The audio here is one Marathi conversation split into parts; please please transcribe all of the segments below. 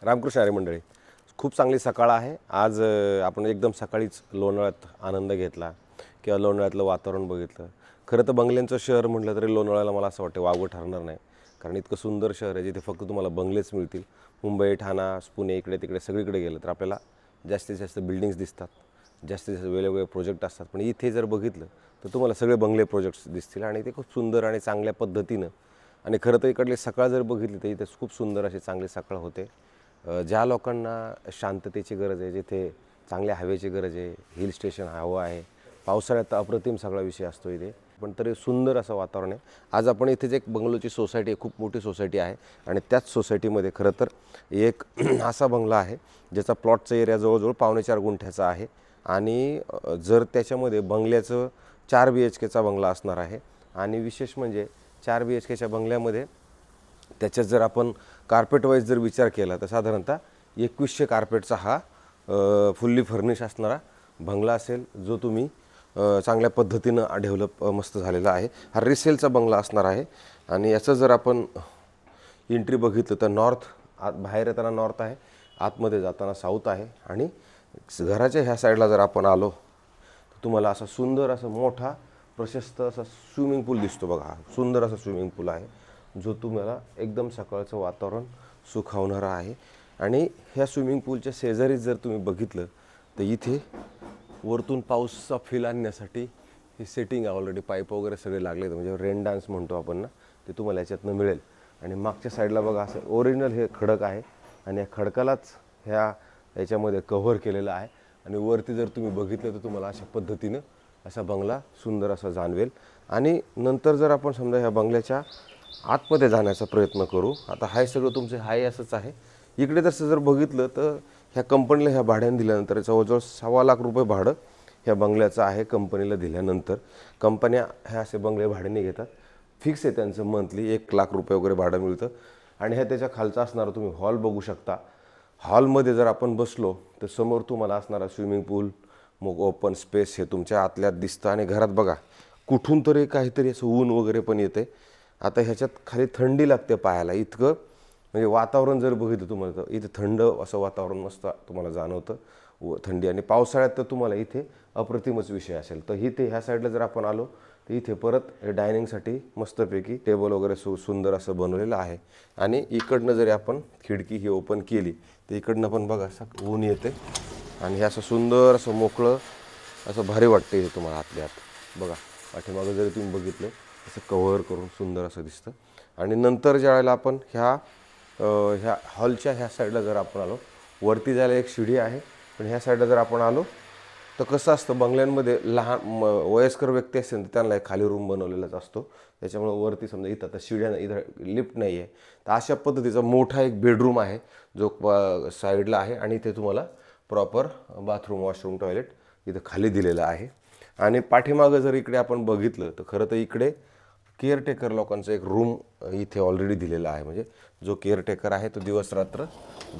रामकृष्ण हरी मंडळी, खूप चांगली सकाळ आहे आज। आपण एकदम सकाळीच लोणावळ्यात आनंद घेतला किंवा लोणावळ्यातलं वातावरण बघितलं। खरं तर बंगल्यांचं शहर म्हटलं तरी लोणावळ्याला मला असं वाटतं वावगं ठरणार नाही, कारण इतकं सुंदर शहर आहे जिथे फक्त तुम्हाला बंगलेच मिळतील। मुंबई, ठाणा, पुणे इकडे तिकडे सगळीकडे गेलं तर आपल्याला जास्तीत जास्त बिल्डिंग्स दिसतात, जास्तीत जास्त वेगवेगळे प्रोजेक्ट असतात, पण इथे जर बघितलं तर तुम्हाला सगळे बंगले प्रोजेक्ट्स दिसतील आणि ते खूप सुंदर आणि चांगल्या पद्धतीनं। आणि खरं तर इकडली सकाळ जर बघितली तर इथे खूप सुंदर अशी चांगली सकाळ होते। ज्या लोकांना शांततेची गरज आहे, जिथे चांगल्या हवेची गरज आहे, हिल स्टेशन हवं आहे, पावसाळ्यात तर अप्रतिम सगळा विषय असतो इथे, पण तरी सुंदर असं वातावरण आहे। आज आपण इथेच एक बंगलोची सोसायटी आहे, खूप मोठी सोसायटी आहे आणि त्याच सोसायटीमध्ये खरं तर एक असा बंगला आहे ज्याचा प्लॉटचा एरिया जवळजवळ 4.25 गुंठ्याचा आहे आणि जर त्याच्यामध्ये बंगल्याचं 4 BHKचा बंगला असणार आहे आणि विशेष म्हणजे 4 BHKच्या बंगल्यामध्ये त्याच्यात जर आपण कार्पेट वाईज जर विचार केला तर साधारणतः 2100 कार्पेटचा हा फुल्ली फर्निश असणारा बंगला असेल, जो तुम्ही चांगल्या पद्धतीनं डेव्हलप मस्त झालेला आहे। हा रिसेलचा बंगला असणार आहे आणि याचं जर आपण एंट्री बघितलं तर नॉर्थ, बाहेर येताना नॉर्थ आहे, आतमध्ये जाताना साऊथ आहे आणि घराच्या ह्या साईडला जर आपण आलो तर तुम्हाला असा सुंदर असा मोठा प्रशस्त असा स्विमिंग पूल दिसतो। बघा, सुंदर असा स्विमिंग पूल आहे जो तुम्हाला एकदम सकाळचं वातावरण सुखावणारा आहे। आणि ह्या स्विमिंग पूलच्या शेजारी जर तुम्ही बघितलं तर इथे वरतून पाऊसचा फील आणण्यासाठी ही सेटिंग ऑलरेडी पाईप वगैरे सगळे लागले, म्हणजे रेन डान्स म्हणतो आपण ना, ते तुम्हाला याच्यातनं मिळेल। आणि मागच्या साईडला बघा असं ओरिजिनल हे खडक आहे आणि या खडकालाच याच्यामध्ये कव्हर केलेलं आहे आणि वरती जर तुम्ही बघितलं तर तुम्हाला अशा पद्धतीनं असा बंगला सुंदर असा जाणवेल। आणि नंतर जर आपण समजा ह्या बंगल्याच्या आतमध्ये जाण्याचा प्रयत्न करू, आता हाय सगळं तुमचं हाय असंच आहे। इकडे तसं जर बघितलं तर ह्या कंपनीला ह्या भाड्याने दिल्यानंतर जवळजवळ 1.25 लाख रुपये भाडं ह्या बंगल्याचं आहे। कंपनीला दिल्यानंतर कंपन्या ह्या असे बंगले भाड्याने घेतात, फिक्स आहे त्यांचं मंथली 1 लाख रुपये वगैरे भाडं मिळतं। आणि ह्या त्याच्या खालचा असणारा तुम्ही हॉल बघू शकता। हॉलमध्ये जर आपण बसलो तर समोर तुम्हाला असणारा स्विमिंग पूल, मग ओपन स्पेस हे तुमच्या आतल्यात दिसतं। आणि घरात बघा कुठून तरी काहीतरी असं ऊन वगैरे पण येते। आता ह्याच्यात खाली थंडी लागते पायाला, इतकं म्हणजे वातावरण जर बघितलं तुम्हाला तर इथे थंड असं वातावरण मस्त तुम्हाला जाणवतं व थंडी। आणि पावसाळ्यात तर तुम्हाला इथे अप्रतिमच विषय असेल। तर इथे ह्या साईडला जर आपण आलो तर इथे परत डायनिंगसाठी मस्तपैकी टेबल वगैरे सुंदर असं बनवलेलं आहे। आणि इकडनं जरी आपण खिडकी ही ओपन केली तर इकडनं पण बघा असं ऊन येते आणि हे असं सुंदर असं मोकळं असं भारी वाटतं इथे तुम्हाला आतल्या आत। बघा पाठीमागं जरी तुम्ही बघितलं असं कव्हर करून सुंदर असं दिसतं। आणि नंतर ज्या वेळेला आपण ह्या हॉलच्या ह्या साईडला जर आपण आलो, वरती जायला एक शिडी आहे, पण ह्या साईडला जर आपण आलो तर कसं असतं बंगल्यांमध्ये लहान वयस्कर व्यक्ती असेल तर त्यांना एक खाली रूम बनवलेलाच असतो, त्याच्यामुळे वरती समजा इथं आता शिड्या इथं लिफ्ट नाही आहे, तर अशा पद्धतीचा मोठा एक बेडरूम आहे जो साईडला आहे आणि इथे तुम्हाला प्रॉपर बाथरूम, वॉशरूम, टॉयलेट इथं खाली दिलेलं आहे। आणि पाठीमागं जर इकडे आपण बघितलं तर खरं तर इकडे केअरटेकर लोकांचं एक रूम इथे ऑलरेडी दिलेला आहे, म्हणजे जो केअरटेकर आहे तो दिवस रात्र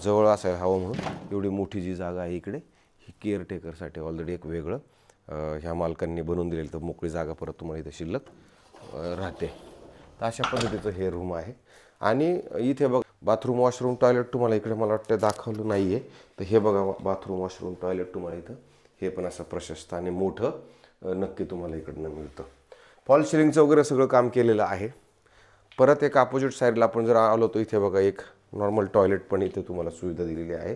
जवळ असायला हवं म्हणून एवढी मोठी जी जागा आहे इकडे ही केअरटेकरसाठी ऑलरेडी एक वेगळं ह्या मालकांनी बनवून दिलेलं, तर मोकळी जागा परत तुम्हाला इथे शिल्लक राहते। तर अशा पद्धतीचं हे रूम आहे। आणि इथे बघा बाथरूम, वॉशरूम, टॉयलेट तुम्हाला इकडे मला वाटतं दाखवलं नाही आहे, तर हे बघा बाथरूम, वॉशरूम, टॉयलेट तुम्हाला इथं हे पण असं प्रशस्त आणि मोठं नक्की तुम्हाला इकडनं मिळतं। फॉल सिलिंगचं वगैरे सगळं काम केलेलं आहे। परत एक अपोजिट साईडला आपण जर आलो तर इथे बघा एक नॉर्मल टॉयलेट पण इथे तुम्हाला सुविधा दिलेली आहे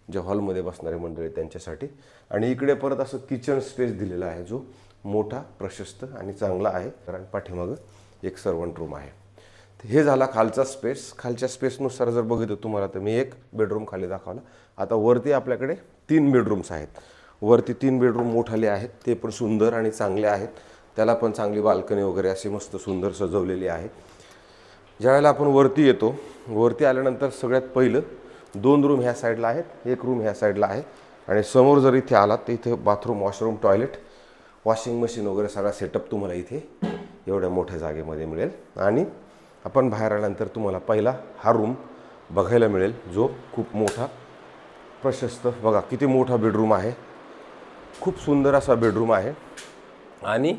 ज्या हॉलमध्ये बसणारे मंडळी त्यांच्यासाठी। आणि इकडे परत असं किचन स्पेस दिलेला आहे जो मोठा, प्रशस्त आणि चांगला आहे, कारण पाठीमागं एक सर्वंट रूम आहे। तर हे झाला खालचा स्पेस। खालच्या स्पेसनुसार जर बघितलं तुम्हाला तर मी एक बेडरूम खाली दाखवला। आता वरती आपल्याकडे 3 बेडरूम्स आहेत। वरती 3 बेडरूम मोठाले आहेत, ते पण सुंदर आणि चांगले आहेत, त्याला पण चांगली बाल्कनी वगैरे अशी मस्त सुंदर सजवलेली आहे। ज्यावेळेला आपण वरती येतो, वरती आल्यानंतर सगळ्यात पहिलं 2 रूम ह्या साईडला आहेत, 1 रूम ह्या साईडला आहे। आणि समोर जर इथे आलात तर इथे bathroom, washroom, toilet, washing machine वगैरे सगळा सेटअप तुम्हाला इथे एवढ्या मोठ्या जागेमध्ये मिळेल। आणि आपण बाहेर आल्यानंतर तुम्हाला पहिला हा रूम बघायला मिळेल जो खूप मोठा, प्रशस्त, बघा किती मोठा बेडरूम आहे, खूप सुंदर असा बेडरूम आहे। आणि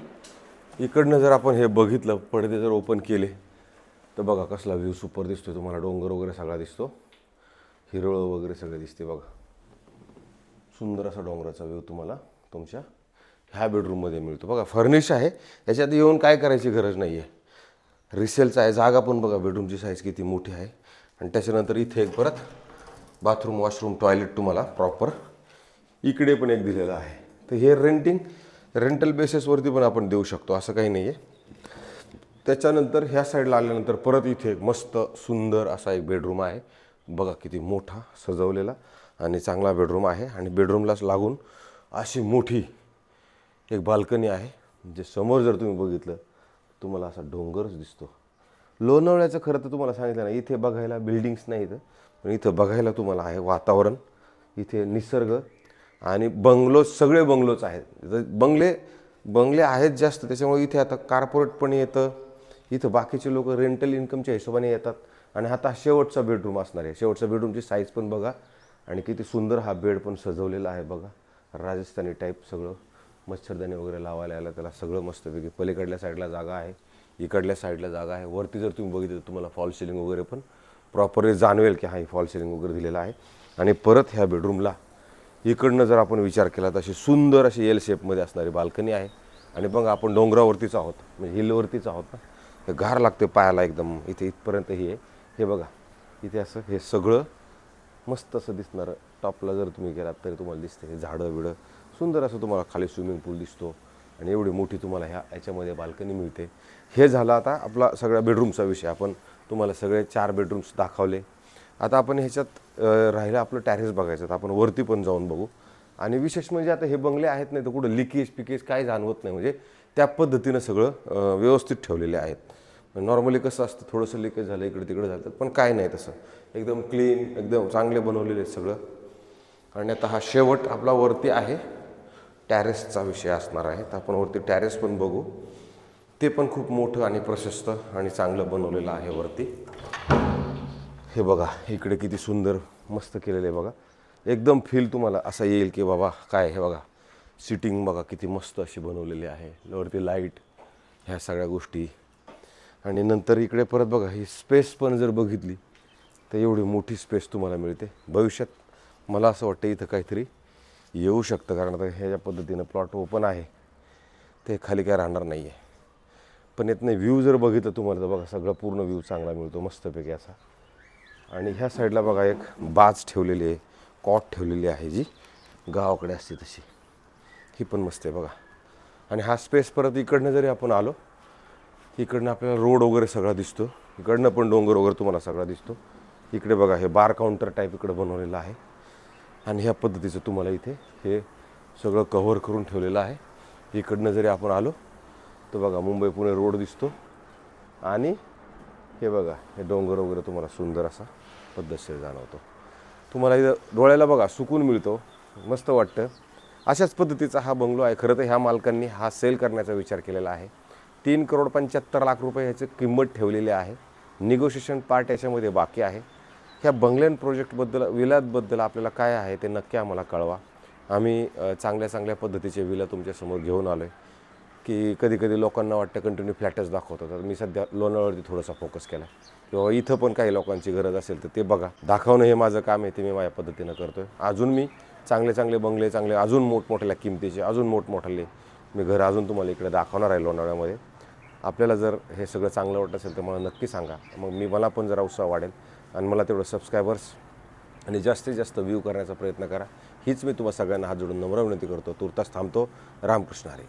इकडनं जर आपण हे बघितलं, पडदे जर ओपन केले तर बघा कसला व्ह्यू सुपर दिसतो तुम्हाला, डोंगर वगैरे सगळा दिसतो। हिरवळ वगैरे सगळं दिसते बघा. सुंदर असा डोंगराचा व्ह्यू तुम्हाला तुमच्या ह्या बेडरूममध्ये मिळतो बघा. फर्निश आहे, याच्यात येऊन काय करायची गरज नाही आहे. रिसेलचा आहे. जागा पण बघा बेडरूमची साईज किती मोठी आहे. आणि त्याच्यानंतर इथे एक परत बाथरूम, वॉशरूम, टॉयलेट तुम्हाला प्रॉपर इकडे पण एक दिलेलं आहे. तर हे रेंटल बेसिसवरती पण आपण देऊ शकतो, असं काही नाही आहे. त्याच्यानंतर ह्या साईडला आल्यानंतर परत इथे एक मस्त सुंदर असा एक बेडरूम आहे बघा. किती मोठा सजवलेला आणि चांगला बेडरूम आहे. आणि बेडरूमलाच लागून अशी मोठी एक बाल्कनी आहे. म्हणजे समोर जर तुम्ही बघितलं तुम्हाला असा डोंगरच दिसतो. लोणावळ्याचं खरं तर तुम्हाला सांगितलं ना, इथे बघायला बिल्डिंग्स नाही इथं, पण इथं बघायला तुम्हाला आहे वातावरण, इथे निसर्ग आणि बंगलोज, सगळे बंगलोच आहेत. बंगले आहेत जास्त, त्याच्यामुळे इथे आता कॉर्पोरेट पण येतं. इथं बाकीचे लोक रेंटल इन्कमच्या हिशोबाने येतात. आणि आता शेवटचा बेडरूम असणार आहे. शेवटच्या बेडरूमची साईज पण बघा आणि किती सुंदर हा बेड पण सजवलेला आहे बघा. राजस्थानी टाईप सगळं, मच्छरदाणी वगैरे लावायला आला त्याला, सगळं मस्तपैकी. पलीकडल्या साईडला जागा आहे, इकडल्या साईडला जागा आहे. वरती जर तुम्ही बघितलं तर तुम्हाला फॉल सिलिंग वगैरे पण प्रॉपरली जाणवेल की हा फॉल सिलिंग वगैरे दिलेला आहे. आणि परत ह्या बेडरूमला इकडनं जर आपण विचार केला तर अशी सुंदर अशी एल शेपमध्ये असणारी बाल्कनी आहे. आणि बघा आपण डोंगरावरतीच आहोत, म्हणजे हिलवरतीच आहोत ना, हे गार लागते पायाला एकदम. इथे इथपर्यंत ही आहे, हे बघा इथे असं हे सगळं मस्त असं दिसणारं. टॉपला जर तुम्ही गेलात तरी तुम्हाला दिसते हे झाडं बिडं, सुंदर असं तुम्हाला खाली स्विमिंग पूल दिसतो. आणि एवढी मोठी तुम्हाला याच्यामध्ये बाल्कनी मिळते. हे झालं आता आपला सगळ्या बेडरूमचा विषय. आपण तुम्हाला सगळे 4 बेडरूम्स दाखवले. आता आपण ह्याच्यात राहिलं आपलं टॅरेस बघायचं, तर आपण वरती पण जाऊन बघू. आणि विशेष म्हणजे आता हे बंगले आहेत नाही तर कुठं लिकेज काय जाणवत नाही, म्हणजे त्या पद्धतीनं सगळं व्यवस्थित ठेवलेले आहेत. नॉर्मली कसं असतं, थोडंसं लिकेज झालं इकडे तिकडे झालं, पण काय नाही तसं, एकदम क्लीन, एकदम चांगले बनवलेले आहेत सगळं. आणि आता हा शेवट आपला वरती आहे, टॅरेसचा विषय असणार आहे. तर आपण वरती टॅरेस पण बघू. ते पण खूप मोठं आणि प्रशस्त आणि चांगलं बनवलेलं आहे वरती. हे बघा इकडे किती सुंदर मस्त केलेलं आहे बघा. एकदम फील तुम्हाला असा येईल की बाबा काय, हे बघा सिटिंग बघा किती मस्त अशी बनवलेली आहे. वरती लाईट, ह्या सगळ्या गोष्टी. आणि नंतर इकडे परत बघा ही स्पेस पण जर बघितली तर एवढी मोठी स्पेस तुम्हाला मिळते. भविष्यात मला असं वाटतं इथं काहीतरी येऊ शकतं, कारण आता ह्या पद्धतीनं प्लॉट ओपन आहे, ते खाली काय राहणार नाही आहे. पण येत नाही व्ह्यू जर बघितलं तुम्हाला तर बघा सगळं पूर्ण व्ह्यू चांगला मिळतो मस्तपैकी असा. आणि ह्या साईडला बघा एक बाज ठेवलेली आहे, कॉट ठेवलेली आहे जी गावाकडे असते तशी, ही पण मस्त आहे बघा. आणि हा स्पेस परत इकडनं जरी आपण आलो, इकडनं आपल्याला रोड वगैरे सगळा दिसतो, इकडनं पण डोंगर वगैरे तुम्हाला सगळा दिसतो. इकडे बघा हे बार काउंटर टाईप इकडे बनवलेलं आहे. आणि ह्या पद्धतीचं तुम्हाला इथे हे सगळं कव्हर करून ठेवलेलं आहे. इकडनं जरी आपण आलो तर बघा मुंबई पुणे रोड दिसतो. आणि हे बघा हे डोंगर वगैरे तुम्हाला सुंदर असा पद्धतशीर जाणवतो. तुम्हाला इथं डोळ्याला बघा सुकून मिळतो, मस्त वाटतं. अशाच पद्धतीचा हा बंगलो आहे. खरं तर ह्या मालकांनी हा सेल करण्याचा विचार केलेला आहे. 3,75,00,000 रुपये ह्याची किंमत ठेवलेली आहे. निगोशिएशन पार्ट याच्यामध्ये बाकी आहे. ह्या बंगल्यान प्रोजेक्टबद्दल, विलाबद्दल आपल्याला काय आहे ते नक्की आम्हाला कळवा. आम्ही चांगल्या पद्धतीचे विला तुमच्यासमोर घेऊन आलो आहे. की कधी लोकांना वाटतं कंटिन्यू फ्लॅटच दाखवतो, तर मी सध्या लोणावळ्यावरती थोडासा फोकस केला किंवा इथं पण काही लोकांची गरज असेल तर ते बघा. दाखवणं हे माझं काम आहे, ते मी माझ्या पद्धतीनं करतो आहे. अजून मी चांगले बंगले, अजून मोठमोठ्या किमतीचे, अजून मोठमोठाले मी घर अजून तुम्हाला इकडे दाखवणार आहे लोणावळ्यामध्ये. आपल्याला जर हे सगळं चांगलं वाटत असेल तर मला नक्की सांगा, मग मला पण जरा उत्साह वाढेल आणि मला तेवढं सबस्क्रायबर्स आणि जास्तीत जास्त व्ह्यू करण्याचा प्रयत्न करा. हीच मी तुम्हाला सगळ्यांना हात जोडून नम्र विनंती करतो. तुर्तास थांबतो. रामकृष्ण हरी.